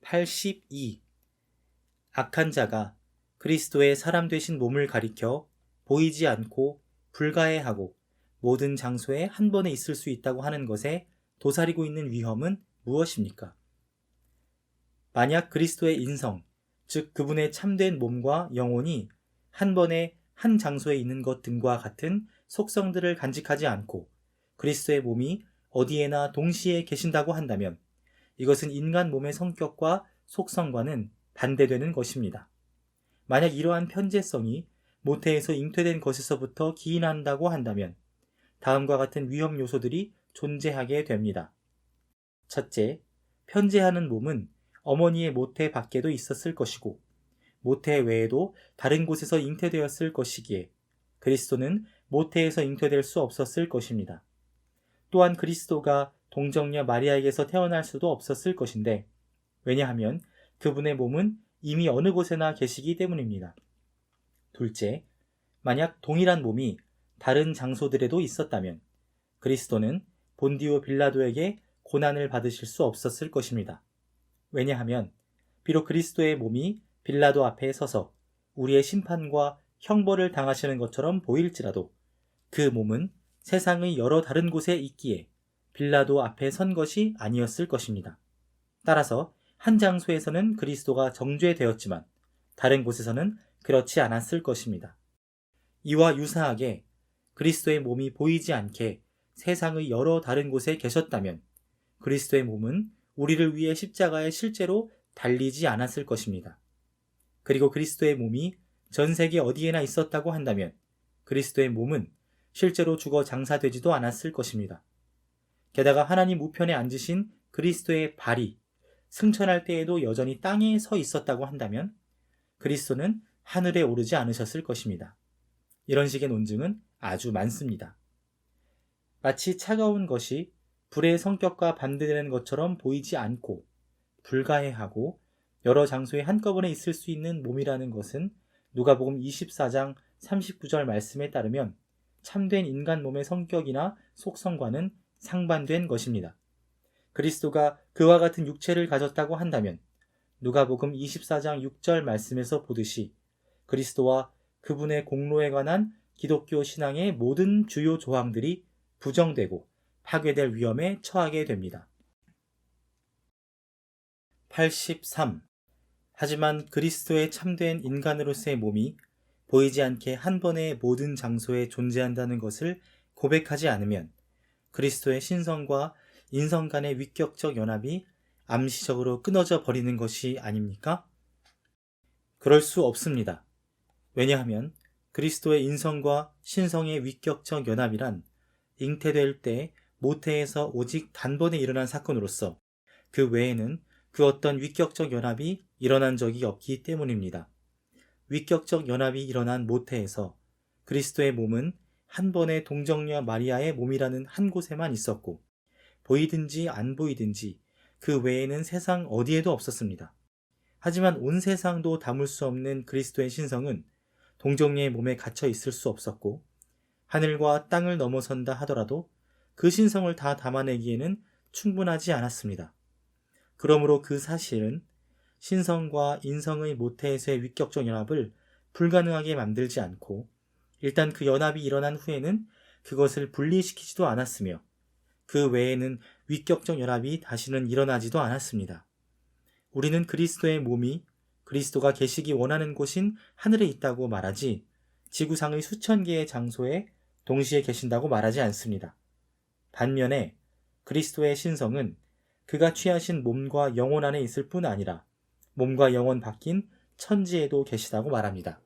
82. 악한 자가 그리스도의 사람 되신 몸을 가리켜 보이지 않고 불가해하고 모든 장소에 한 번에 있을 수 있다고 하는 것에 도사리고 있는 위험은 무엇입니까? 만약 그리스도의 인성, 즉 그분의 참된 몸과 영혼이 한 번에 한 장소에 있는 것 등과 같은 속성들을 간직하지 않고 그리스도의 몸이 어디에나 동시에 계신다고 한다면 이것은 인간 몸의 성격과 속성과는 반대되는 것입니다. 만약 이러한 편재성이 모태에서 잉태된 것에서부터 기인한다고 한다면 다음과 같은 위험 요소들이 존재하게 됩니다. 첫째, 편재하는 몸은 어머니의 모태 밖에도 있었을 것이고 모태 외에도 다른 곳에서 잉태되었을 것이기에 그리스도는 모태에서 잉태될 수 없었을 것입니다. 또한 그리스도가 동정녀 마리아에게서 태어날 수도 없었을 것인데 왜냐하면 그분의 몸은 이미 어느 곳에나 계시기 때문입니다. 둘째, 만약 동일한 몸이 다른 장소들에도 있었다면 그리스도는 본디오 빌라도에게 고난을 받으실 수 없었을 것입니다. 왜냐하면 비록 그리스도의 몸이 빌라도 앞에 서서 우리의 심판과 형벌을 당하시는 것처럼 보일지라도 그 몸은 세상의 여러 다른 곳에 있기에 빌라도 앞에 선 것이 아니었을 것입니다. 따라서 한 장소에서는 그리스도가 정죄되었지만 다른 곳에서는 그렇지 않았을 것입니다. 이와 유사하게 그리스도의 몸이 보이지 않게 세상의 여러 다른 곳에 계셨다면 그리스도의 몸은 우리를 위해 십자가에 실제로 달리지 않았을 것입니다. 그리고 그리스도의 몸이 전 세계 어디에나 있었다고 한다면 그리스도의 몸은 실제로 죽어 장사되지도 않았을 것입니다. 게다가 하나님 우편에 앉으신 그리스도의 발이 승천할 때에도 여전히 땅에 서 있었다고 한다면 그리스도는 하늘에 오르지 않으셨을 것입니다. 이런 식의 논증은 아주 많습니다. 마치 차가운 것이 불의 성격과 반대되는 것처럼 보이지 않고 불가해하고 여러 장소에 한꺼번에 있을 수 있는 몸이라는 것은 누가복음 24장 39절 말씀에 따르면 참된 인간 몸의 성격이나 속성과는 상반된 것입니다. 그리스도가 그와 같은 육체를 가졌다고 한다면 누가복음 24장 6절 말씀에서 보듯이 그리스도와 그분의 공로에 관한 기독교 신앙의 모든 주요 조항들이 부정되고 파괴될 위험에 처하게 됩니다. 83. 하지만 그리스도의 참된 인간으로서의 몸이 보이지 않게 한 번에 모든 장소에 존재한다는 것을 고백하지 않으면 그리스도의 신성과 인성 간의 위격적 연합이 암시적으로 끊어져 버리는 것이 아닙니까? 그럴 수 없습니다. 왜냐하면 그리스도의 인성과 신성의 위격적 연합이란 잉태될 때 모태에서 오직 단번에 일어난 사건으로서 그 외에는 그 어떤 위격적 연합이 일어난 적이 없기 때문입니다. 위격적 연합이 일어난 모태에서 그리스도의 몸은 한 번에 동정녀 마리아의 몸이라는 한 곳에만 있었고 보이든지 안 보이든지 그 외에는 세상 어디에도 없었습니다. 하지만 온 세상도 담을 수 없는 그리스도의 신성은 동정녀의 몸에 갇혀 있을 수 없었고 하늘과 땅을 넘어선다 하더라도 그 신성을 다 담아내기에는 충분하지 않았습니다. 그러므로 그 사실은 신성과 인성의 모태에서의 위격적 연합을 불가능하게 만들지 않고 일단 그 연합이 일어난 후에는 그것을 분리시키지도 않았으며 그 외에는 위격적 연합이 다시는 일어나지도 않았습니다. 우리는 그리스도의 몸이 그리스도가 계시기 원하는 곳인 하늘에 있다고 말하지 지구상의 수천 개의 장소에 동시에 계신다고 말하지 않습니다. 반면에 그리스도의 신성은 그가 취하신 몸과 영혼 안에 있을 뿐 아니라 몸과 영혼 바뀐 천지에도 계시다고 말합니다.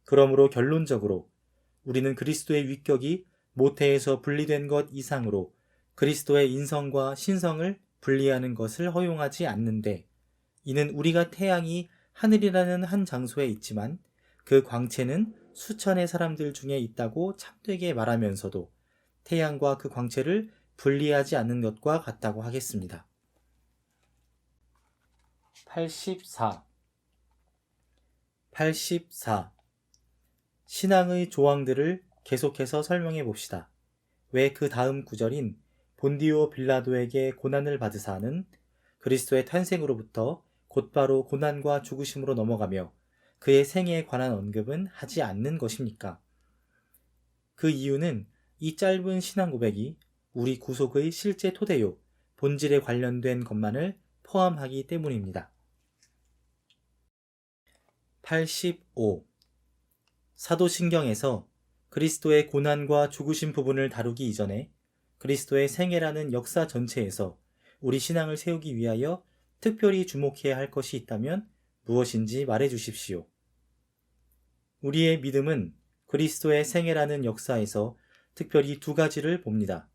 그러므로 결론적으로 우리는 그리스도의 위격이 모태에서 분리된 것 이상으로 그리스도의 인성과 신성을 분리하는 것을 허용하지 않는데, 이는 우리가 태양이 하늘이라는 한 장소에 있지만 그 광채는 수천의 사람들 중에 있다고 참되게 말하면서도 태양과 그 광채를 분리하지 않는 것과 같다고 하겠습니다. 84. 신앙의 조항들을 계속해서 설명해 봅시다. 왜 그 다음 구절인 본디오 빌라도에게 고난을 받으사는 그리스도의 탄생으로부터 곧바로 고난과 죽으심으로 넘어가며 그의 생애에 관한 언급은 하지 않는 것입니까? 그 이유는 이 짧은 신앙 고백이 우리 구속의 실제 토대요, 본질에 관련된 것만을 포함하기 때문입니다. 85. 사도신경에서 그리스도의 고난과 죽으심 부분을 다루기 이전에 그리스도의 생애라는 역사 전체에서 우리 신앙을 세우기 위하여 특별히 주목해야 할 것이 있다면 무엇인지 말해 주십시오. 우리의 믿음은 그리스도의 생애라는 역사에서 특별히 두 가지를 봅니다.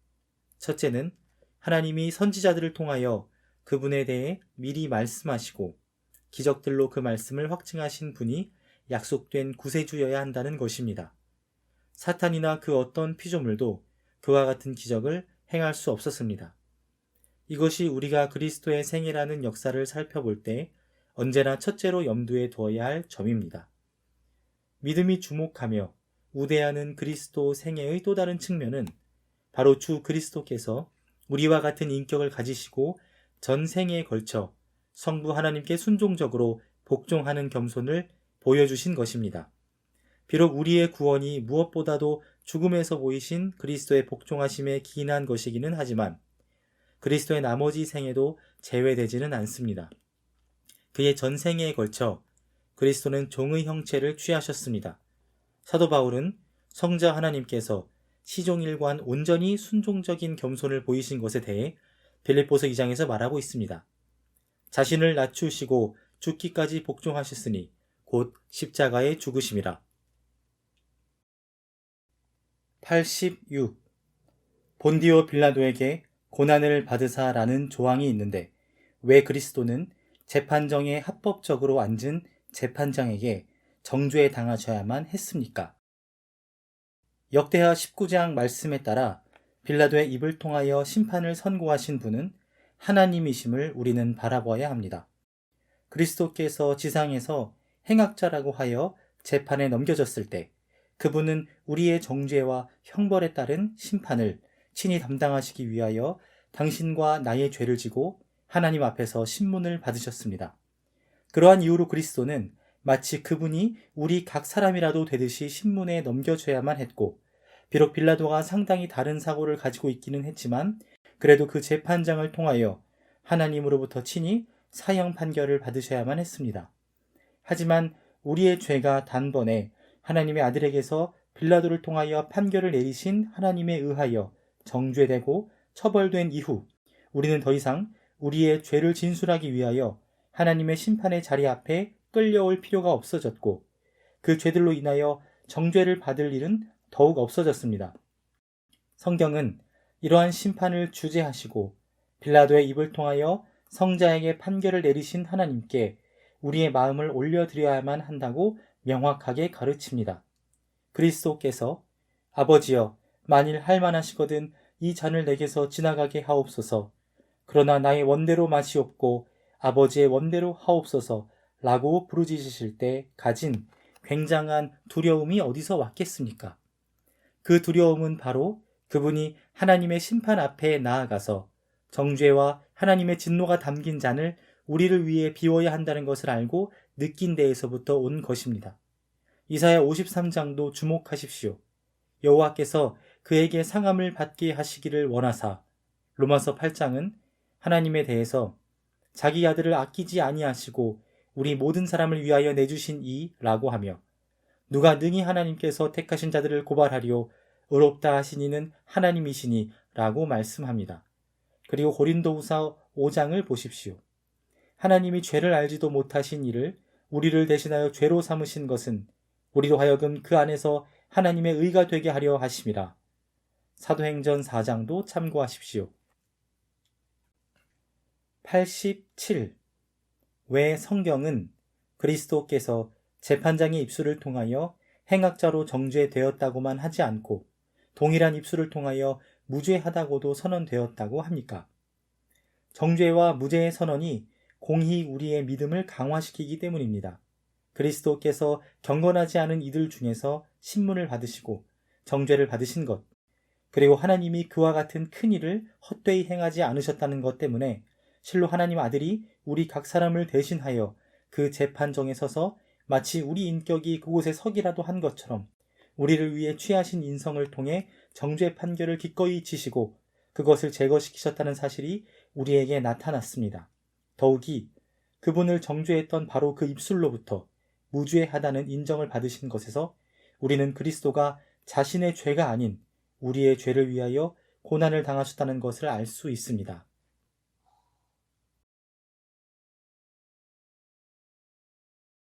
첫째는 하나님이 선지자들을 통하여 그분에 대해 미리 말씀하시고 기적들로 그 말씀을 확증하신 분이 약속된 구세주여야 한다는 것입니다. 사탄이나 그 어떤 피조물도 그와 같은 기적을 행할 수 없었습니다. 이것이 우리가 그리스도의 생애라는 역사를 살펴볼 때 언제나 첫째로 염두에 두어야 할 점입니다. 믿음이 주목하며 우대하는 그리스도 생애의 또 다른 측면은 바로 주 그리스도께서 우리와 같은 인격을 가지시고 전 생애에 걸쳐 성부 하나님께 순종적으로 복종하는 겸손을 보여주신 것입니다. 비록 우리의 구원이 무엇보다도 죽음에서 보이신 그리스도의 복종하심에 기인한 것이기는 하지만 그리스도의 나머지 생애도 제외되지는 않습니다. 그의 전생애에 걸쳐 그리스도는 종의 형체를 취하셨습니다. 사도 바울은 성자 하나님께서 시종일관 온전히 순종적인 겸손을 보이신 것에 대해 빌립보서 2장에서 말하고 있습니다. 자신을 낮추시고 죽기까지 복종하셨으니 곧 십자가에 죽으심이라. 86. 본디오 빌라도에게 고난을 받으사라는 조항이 있는데 왜 그리스도는 재판정에 합법적으로 앉은 재판장에게 정죄에 당하셔야만 했습니까? 역대하 19장 말씀에 따라 빌라도의 입을 통하여 심판을 선고하신 분은 하나님이심을 우리는 바라봐야 합니다. 그리스도께서 지상에서 행악자라고 하여 재판에 넘겨졌을 때 그분은 우리의 정죄와 형벌에 따른 심판을 친히 담당하시기 위하여 당신과 나의 죄를 지고 하나님 앞에서 신문을 받으셨습니다. 그러한 이유로 그리스도는 마치 그분이 우리 각 사람이라도 되듯이 신문에 넘겨져야만 했고, 비록 빌라도가 상당히 다른 사고를 가지고 있기는 했지만 그래도 그 재판장을 통하여 하나님으로부터 친히 사형 판결을 받으셔야만 했습니다. 하지만 우리의 죄가 단번에 하나님의 아들에게서 빌라도를 통하여 판결을 내리신 하나님에 의하여 정죄되고 처벌된 이후 우리는 더 이상 우리의 죄를 진술하기 위하여 하나님의 심판의 자리 앞에 끌려올 필요가 없어졌고 그 죄들로 인하여 정죄를 받을 일은 더욱 없어졌습니다. 성경은 이러한 심판을 주재하시고 빌라도의 입을 통하여 성자에게 판결을 내리신 하나님께 우리의 마음을 올려드려야만 한다고 명확하게 가르칩니다. 그리스도께서 아버지여 만일 할만하시거든 이 잔을 내게서 지나가게 하옵소서. 그러나 나의 원대로 마시옵고 아버지의 원대로 하옵소서 라고 부르짖으실 때 가진 굉장한 두려움이 어디서 왔겠습니까? 그 두려움은 바로 그분이 하나님의 심판 앞에 나아가서 정죄와 하나님의 진노가 담긴 잔을 우리를 위해 비워야 한다는 것을 알고 느낀 데에서부터 온 것입니다. 이사야 53장도 주목하십시오. 여호와께서 그에게 상함을 받게 하시기를 원하사. 로마서 8장은 하나님에 대해서 자기 아들을 아끼지 아니하시고 우리 모든 사람을 위하여 내주신 이라고 하며 누가 능히 하나님께서 택하신 자들을 고발하리오 의롭다 하신 이는 하나님이시니 라고 말씀합니다. 그리고 고린도후서 5장을 보십시오. 하나님이 죄를 알지도 못하신 이를 우리를 대신하여 죄로 삼으신 것은 우리로 하여금 그 안에서 하나님의 의가 되게 하려 하심이라. 사도행전 4장도 참고하십시오. 87. 왜 성경은 그리스도께서 재판장의 입술을 통하여 행악자로 정죄되었다고만 하지 않고 동일한 입술을 통하여 무죄하다고도 선언되었다고 합니까? 정죄와 무죄의 선언이 공히 우리의 믿음을 강화시키기 때문입니다. 그리스도께서 경건하지 않은 이들 중에서 신문을 받으시고 정죄를 받으신 것, 그리고 하나님이 그와 같은 큰 일을 헛되이 행하지 않으셨다는 것 때문에 실로 하나님 아들이 우리 각 사람을 대신하여 그 재판정에 서서 마치 우리 인격이 그곳에 서기라도 한 것처럼 우리를 위해 취하신 인성을 통해 정죄 판결을 기꺼이 지시고 그것을 제거시키셨다는 사실이 우리에게 나타났습니다. 더욱이 그분을 정죄했던 바로 그 입술로부터 무죄하다는 인정을 받으신 것에서 우리는 그리스도가 자신의 죄가 아닌 우리의 죄를 위하여 고난을 당하셨다는 것을 알 수 있습니다.